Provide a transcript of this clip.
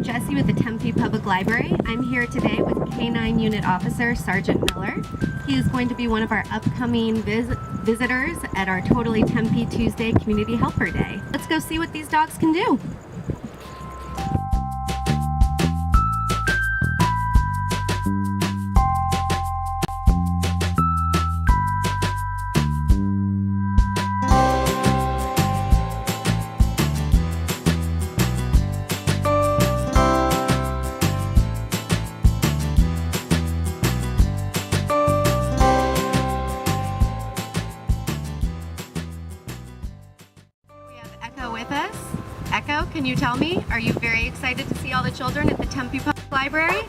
Jessie with the Tempe Public Library. I'm here today with K-9 Unit Officer Sergeant Miller. He is going to be one of our upcoming visitors at our Totally Tempe Tuesday Community Helper Day. Let's go see what these dogs can do. Echo with us. Echo, can you tell me, are you very excited to see all the children at the Tempe Public Library?